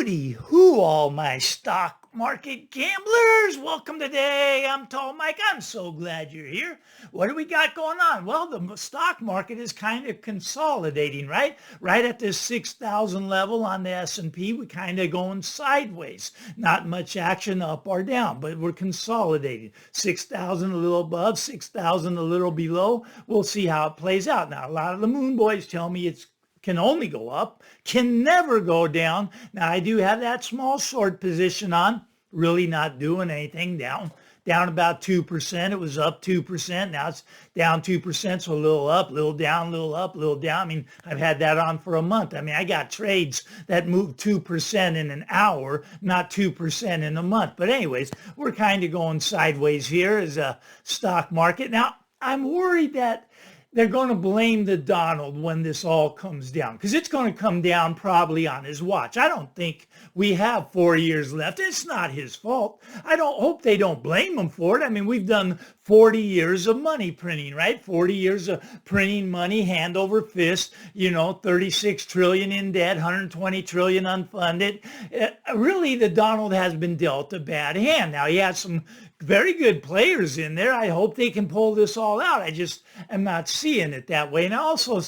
Hooty hoo, all my stock market gamblers. Welcome today. I'm Tall Mike. I'm so glad you're here. What do we got going on? Well, the stock market is kind of consolidating, right? Right at this 6,000 level on the S&P, we kind of going sideways. Not much action up or down, but we're consolidating. 6,000 a little above, 6,000 a little below. We'll see how it plays out. Now, a lot of the moon boys tell me it's can only go up, can never go down. Now, I do have that small short position on, really not doing anything, down about 2%. It was up 2%. Now it's down 2%, so a little up, a little down, a little up, a little down. I mean, I've had that on for a month. I mean, I got trades that move 2% in an hour, not 2% in a month. But anyways, we're kind of going sideways here as a stock market. Now, I'm worried that they're going to blame the Donald when this all comes down, because it's going to come down probably on his watch. I don't think we have 4 years left. It's not his fault. I don't hope they don't blame him for it. I mean, we've done 40 years of money printing, right? 40 years of printing money, hand over fist, 36 trillion in debt, 120 trillion unfunded. Really, the Donald has been dealt a bad hand. Now, he has some very good players in there. I hope they can pull this all out. I just am not seeing it that way. And I also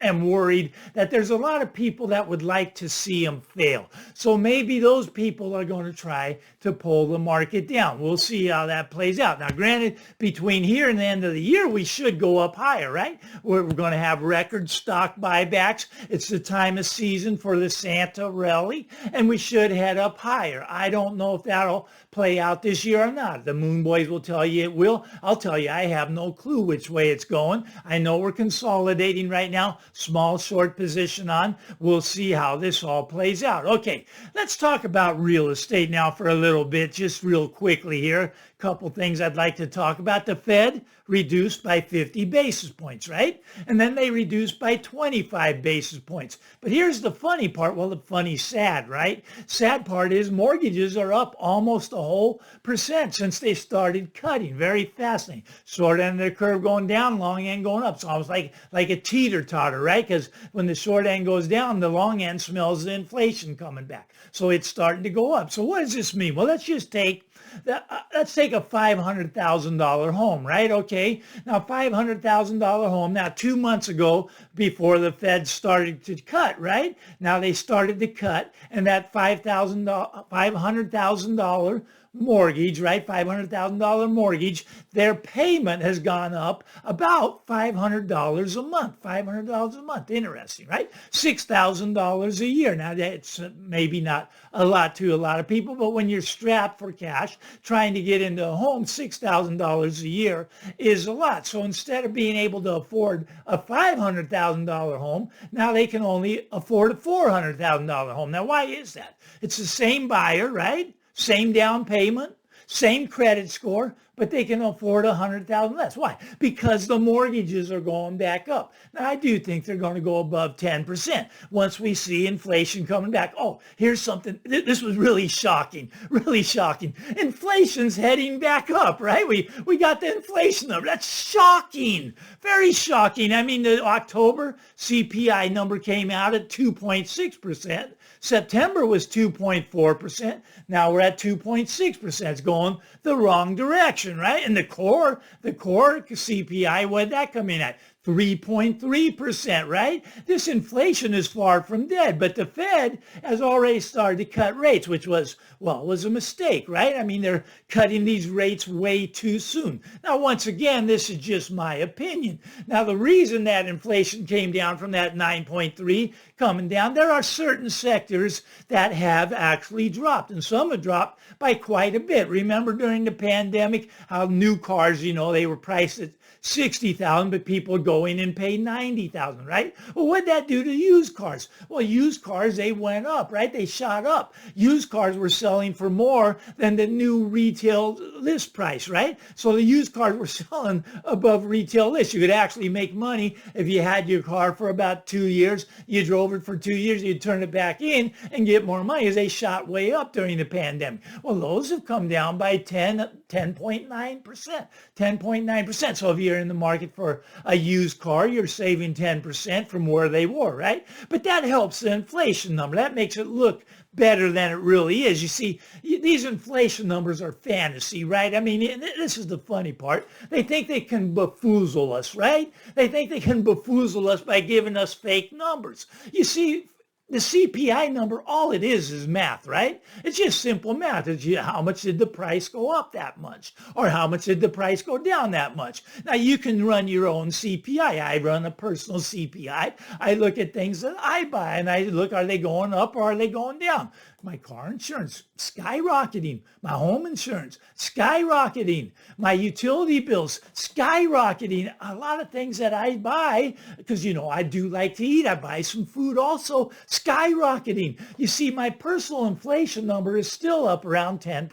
am worried that there's a lot of people that would like to see him fail. So maybe those people are going to try to pull the market down. We'll see how that plays out. Now, granted, between here and the end of the year, we should go up higher, right? We're going to have record stock buybacks. It's the time of season for the Santa rally, and we should head up higher. I don't know if that'll play out this year or not. The Moon Boys will tell you it will. I'll tell you, I have no clue which way it's going. I know we're consolidating right now. Small short position on. We'll see how this all plays out. Okay, let's talk about real estate now for a little bit, just real quickly here. Couple things I'd like to talk about. The Fed reduced by 50 basis points, right? And then they reduced by 25 basis points. But here's the funny part. Well, the funny, sad, right? Sad part is mortgages are up almost a whole percent since they started cutting. Very fascinating. Short end of the curve going down, long end going up. So I was like a teeter-totter, right? Because when the short end goes down, the long end smells the inflation coming back. So it's starting to go up. So what does this mean? Well, let's take a $500,000 home, right? Okay. Now, $500,000 home. Now, 2 months ago, before the Fed started to cut, right? Now they started to cut, and that $500,000 mortgage, right? $500,000 mortgage, their payment has gone up about $500 a month, $500 a month. Interesting, right? $6,000 a year. Now, that's maybe not a lot to a lot of people, but when you're strapped for cash, trying to get into a home, $6,000 a year is a lot. So instead of being able to afford a $500,000 home, now they can only afford a $400,000 home. Now, why is that? It's the same buyer, right? Same down payment, same credit score, but they can afford $100,000 less. Why? Because the mortgages are going back up. Now, I do think they're going to go above 10% once we see inflation coming back. Oh, here's something. This was really shocking, really shocking. Inflation's heading back up, right? We got the inflation number. That's shocking, very shocking. I mean, the October CPI number came out at 2.6%. September was 2.4%. Now we're at 2.6%. It's going the wrong direction, right? And the core CPI, what did that come in at? 3.3%, right? This inflation is far from dead, but the Fed has already started to cut rates, which was a mistake, right? I mean, they're cutting these rates way too soon. Now, once again, this is just my opinion. Now, the reason that inflation came down from that 9.3 coming down, there are certain sectors that have actually dropped, and some have dropped by quite a bit. Remember during the pandemic how new cars, they were priced at $60,000, but people go in and pay $90,000, right? Well, what'd that do to used cars? Well, used cars, they went up, right? They shot up. Used cars were selling for more than the new retail list price, right? So the used cars were selling above retail list. You could actually make money if you had your car for about 2 years. You drove it for 2 years, you'd turn it back in and get more money as they shot way up during the pandemic. Well, those have come down by 10.9%. 10.9%. So if you you're in the market for a used car, you're saving 10% from where they were, right? But that helps the inflation number. That makes it look better than it really is. You see, these inflation numbers are fantasy, right? I mean, this is the funny part. They think they can befoozle us, right? They think they can befoozle us by giving us fake numbers. You see, the CPI number, all it is math, right? It's just simple math. It's how much did the price go up that much? Or how much did the price go down that much? Now, you can run your own CPI. I run a personal CPI. I look at things that I buy, and I look, are they going up or are they going down? My car insurance skyrocketing, my home insurance skyrocketing, my utility bills skyrocketing. A lot of things that I buy, because I do like to eat, I buy some food also, skyrocketing. You see, my personal inflation number is still up around 10%.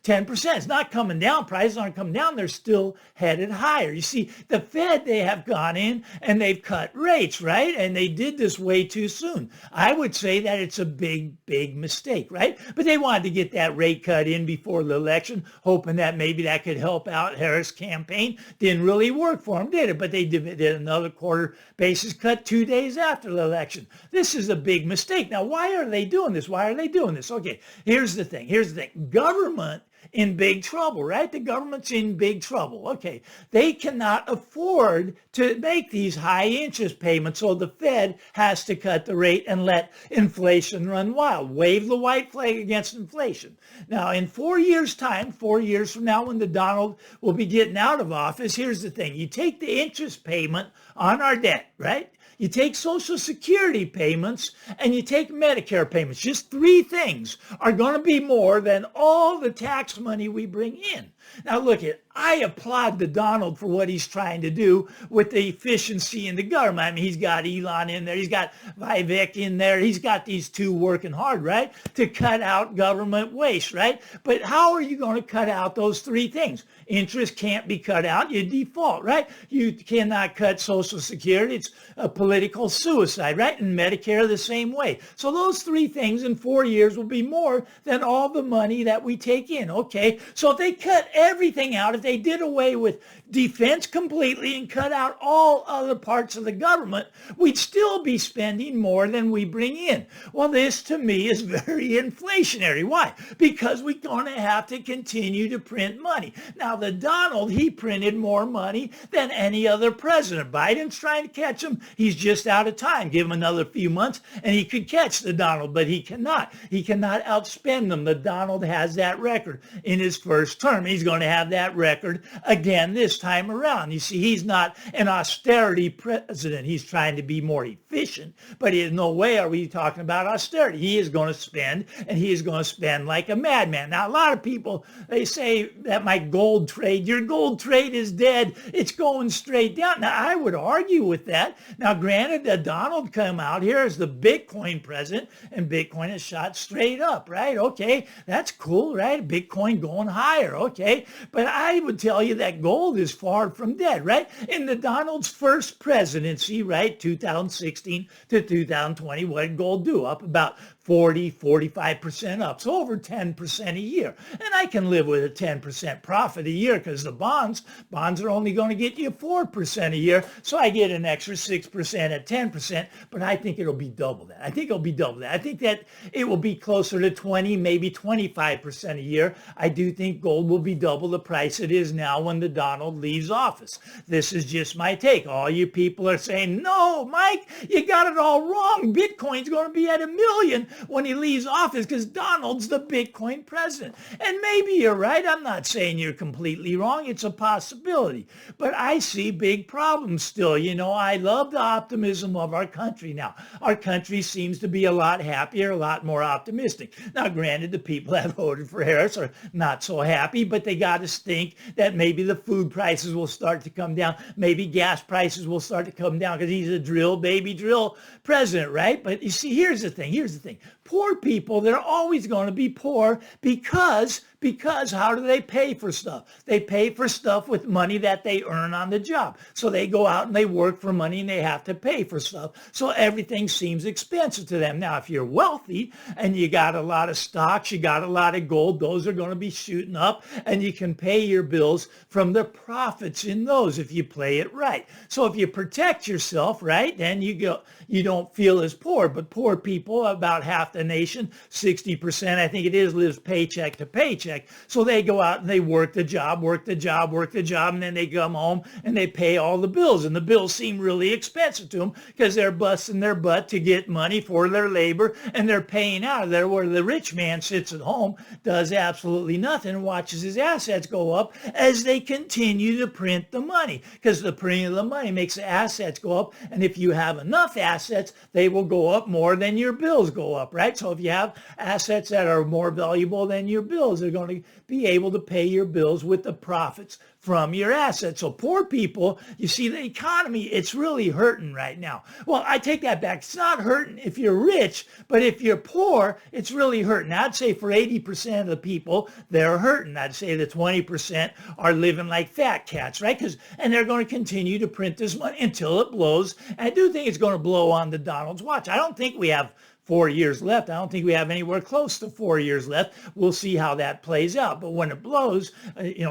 10%. It's not coming down. Prices aren't coming down. They're still headed higher. You see, the Fed, they have gone in and they've cut rates, right? And they did this way too soon. I would say that it's a big mistake, right? But they wanted to get that rate cut in before the election, hoping that maybe that could help out Harris' campaign. Didn't really work for them, did it? But they did another quarter basis cut 2 days after the election. This is a big mistake. Now, why are they doing this? Why are they doing this? Okay, here's the thing. Government in big trouble, right? The government's in big trouble. Okay, they cannot afford to make these high interest payments, so the Fed has to cut the rate and let inflation run wild. Wave the white flag against inflation. Now, in 4 years' time, 4 years from now, when the Donald will be getting out of office, here's the thing. You take the interest payment on our debt, right? You take Social Security payments and you take Medicare payments. Just three things are going to be more than all the tax money we bring in. Now look, I applaud the Donald for what he's trying to do with the efficiency in the government. I mean, he's got Elon in there. He's got Vivek in there. He's got these two working hard, right, to cut out government waste, right? But how are you going to cut out those three things? Interest can't be cut out. You default, right? You cannot cut Social Security. It's a political suicide, right? And Medicare the same way. So those three things in 4 years will be more than all the money that we take in, okay? So if they cut everything out, if they did away with defense completely and cut out all other parts of the government, we'd still be spending more than we bring in. Well, this to me is very inflationary. Why? Because we're going to have to continue to print money. Now, the Donald, he printed more money than any other president. Biden's trying to catch him. He's just out of time. Give him another few months and he could catch the Donald, but he cannot. He cannot outspend them. The Donald has that record in his first term. He's going to have that record again this time around. You see, he's not an austerity president. He's trying to be more efficient, but in no way are we talking about austerity. He is going to spend, and he is going to spend like a madman. Now, a lot of people, they say that my gold trade, your gold trade is dead. It's going straight down. Now, I would argue with that. Now, granted, Donald come out here as the Bitcoin president, and Bitcoin has shot straight up, right? Okay, that's cool, right? Bitcoin going higher, okay? But I would tell you that gold is far from dead, right? In the Donald's first presidency, right, 2016 to 2020, what did gold do? Up about 45% up. So over 10% a year. And I can live with a 10% profit a year because the bonds are only going to get you 4% a year. So I get an extra 6% at 10%, but I think it'll be double that. I think it'll be double that. I think that it will be closer to 20, maybe 25% a year. I do think gold will be double the price it is now when the Donald leaves office. This is just my take. All you people are saying, no, Mike, you got it all wrong. Bitcoin's going to be at 1 million when he leaves office because Donald's the Bitcoin president. And maybe you're right. I'm not saying you're completely wrong. It's a possibility. But I see big problems still. You know, I love the optimism of our country now. Our country seems to be a lot happier, a lot more optimistic. Now, granted, the people that voted for Harris are not so happy, but they got to think that maybe the food prices will start to come down. Maybe gas prices will start to come down because he's a baby drill president, right? But you see, here's the thing. Poor people, they're always going to be poor because Because how do they pay for stuff? They pay for stuff with money that they earn on the job. So they go out and they work for money and they have to pay for stuff. So everything seems expensive to them. Now, if you're wealthy and you got a lot of stocks, you got a lot of gold, those are going to be shooting up and you can pay your bills from the profits in those if you play it right. So if you protect yourself, right, then you don't feel as poor. But poor people, about half the nation, 60%, I think it is, lives paycheck to paycheck. So they go out and they work the job, and then they come home and they pay all the bills. And the bills seem really expensive to them because they're busting their butt to get money for their labor and they're paying out of there, where the rich man sits at home, does absolutely nothing, and watches his assets go up as they continue to print the money, because the printing of the money makes the assets go up. And if you have enough assets, they will go up more than your bills go up, right? So if you have assets that are more valuable than your bills, they're going to be able to pay your bills with the profits from your assets. So poor people, you see the economy, it's really hurting right now. Well, I take that back. It's not hurting if you're rich, but if you're poor, it's really hurting. I'd say for 80% of the people, they're hurting. I'd say the 20% are living like fat cats, right? And they're going to continue to print this money until it blows. And I do think it's going to blow on the Donald's watch. I don't think we have 4 years left. I don't think we have anywhere close to 4 years left. We'll see how that plays out. But when it blows,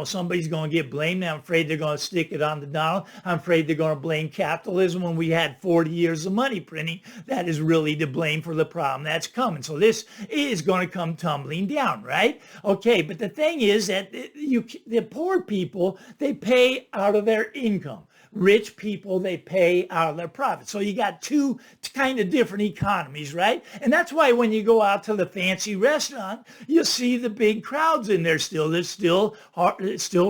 somebody's going to get blamed. I'm afraid they're going to stick it on the Donald. I'm afraid they're going to blame capitalism when we had 40 years of money printing. That is really to blame for the problem that's coming. So this is going to come tumbling down, right? Okay, but the thing is that the poor people, they pay out of their income. Rich people, they pay out of their profits. So you got two kind of different economies, right? And that's why when you go out to the fancy restaurant, you see the big crowds in there still. There's still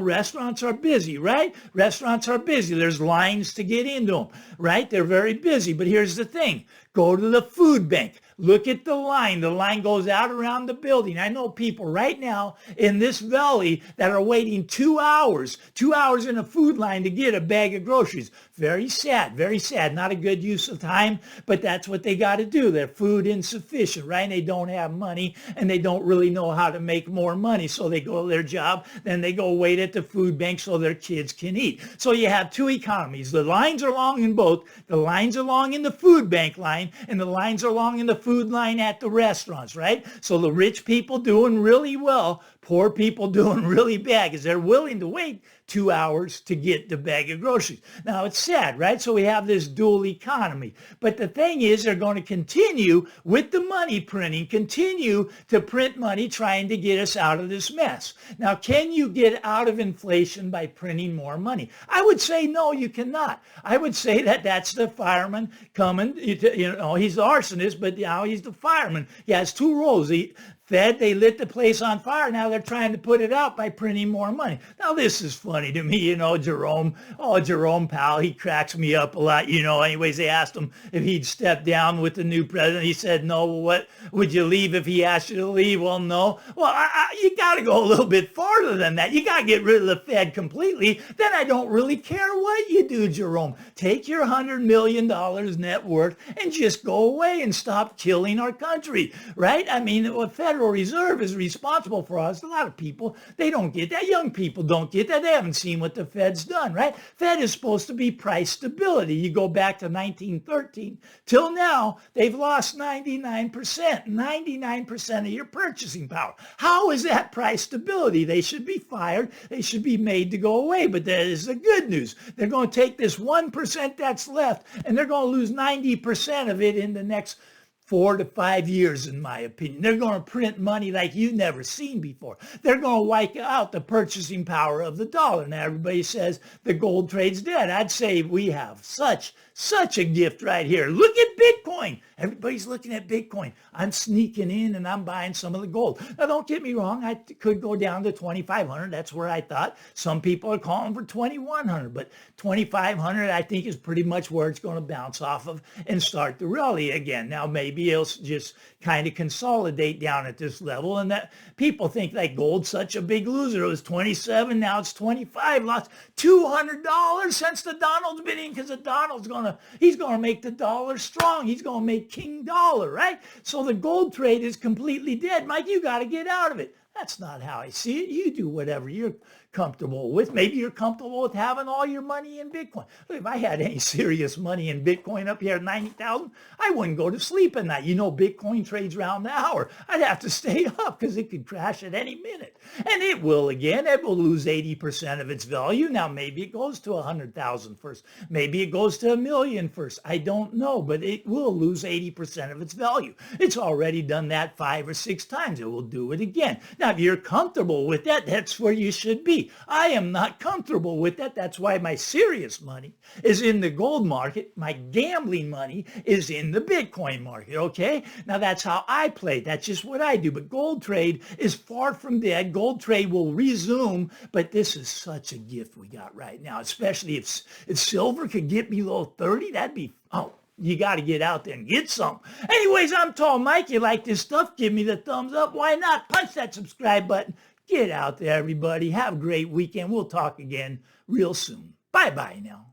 restaurants are busy, right? Restaurants are busy. There's lines to get into them, right? They're very busy. But here's the thing. Go to the food bank. Look at the line. The line goes out around the building. I know people right now in this valley that are waiting 2 hours in a food line to get a bag of groceries. Very sad, very sad. Not a good use of time, but that's what they got to do. They're food insufficient, right? And they don't have money and they don't really know how to make more money. So they go to their job, then they go wait at the food bank so their kids can eat. So you have two economies. The lines are long in both. The lines are long in the food bank line and the lines are long in the food line at the restaurants, right? So the rich people doing really well, poor people doing really bad because they're willing to wait 2 hours to get the bag of groceries. Now, it's sad, right? So we have this dual economy. But the thing is, they're going to continue with the money printing, continue to print money trying to get us out of this mess. Now, can you get out of inflation by printing more money? I would say no, you cannot. I would say that that's the fireman coming. He's the arsonist, but now he's the fireman. He has two roles. They lit the place on fire. Now they're trying to put it out by printing more money. Now this is funny to me, Jerome. Oh, Jerome Powell, he cracks me up a lot, Anyways, they asked him if he'd step down with the new president. He said, no. Well, what would you leave if he asked you to leave? Well, no. Well, you got to go a little bit farther than that. You got to get rid of the Fed completely. Then I don't really care what you do, Jerome. Take your $100 million net worth and just go away and stop killing our country, right? I mean, what Federal Reserve is responsible for us. A lot of people, they don't get that. Young people don't get that. They haven't seen what the Fed's done, right? Fed is supposed to be price stability. You go back to 1913 till now, they've lost 99% of your purchasing power. How is that price stability? They should be fired. They should be made to go away. But that is the good news. They're going to take this 1% that's left and they're going to lose 90% of it in the next 4 to 5 years, in my opinion. They're going to print money like you've never seen before. They're going to wipe out the purchasing power of the dollar. Now, everybody says the gold trade's dead. I'd say we have such a gift right here. Look at Bitcoin. Everybody's looking at Bitcoin. I'm sneaking in and I'm buying some of the gold. Now, don't get me wrong. I could go down to 2,500. That's where I thought. Some people are calling for 2,100, but 2,500 I think is pretty much where it's going to bounce off of and start the rally again. Now, maybe it'll just kind of consolidate down at this level, and that people think like gold's such a big loser. It was 27, now it's 25, lost $200 since the Donald's been in, because the Donald's he's going to make the dollar strong. He's going to make king dollar, right? So the gold trade is completely dead. Mike, you got to get out of it. That's not how I see it. You do whatever you're comfortable with. Maybe you're comfortable with having all your money in Bitcoin. Look, if I had any serious money in Bitcoin up here at 90,000, I wouldn't go to sleep at night. You know, Bitcoin trades around the hour. I'd have to stay up because it could crash at any minute. And it will again. It will lose 80% of its value. Now, maybe it goes to 100,000 first. Maybe it goes to 1,000,000 first. I don't know, but it will lose 80% of its value. It's already done that 5 or 6 times. It will do it again. Now, if you're comfortable with that, that's where you should be. I am not comfortable with that. That's why my serious money is in the gold market. My gambling money is in the Bitcoin market, okay? Now, that's how I play. That's just what I do. But gold trade is far from dead. Gold trade will resume, but this is such a gift we got right now, especially if silver could get below 30, that'd be, oh, you got to get out there and get some. Anyways, I'm Tall Mike. You like this stuff? Give me the thumbs up. Why not? Punch that subscribe button. Get out there, everybody. Have a great weekend. We'll talk again real soon. Bye-bye now.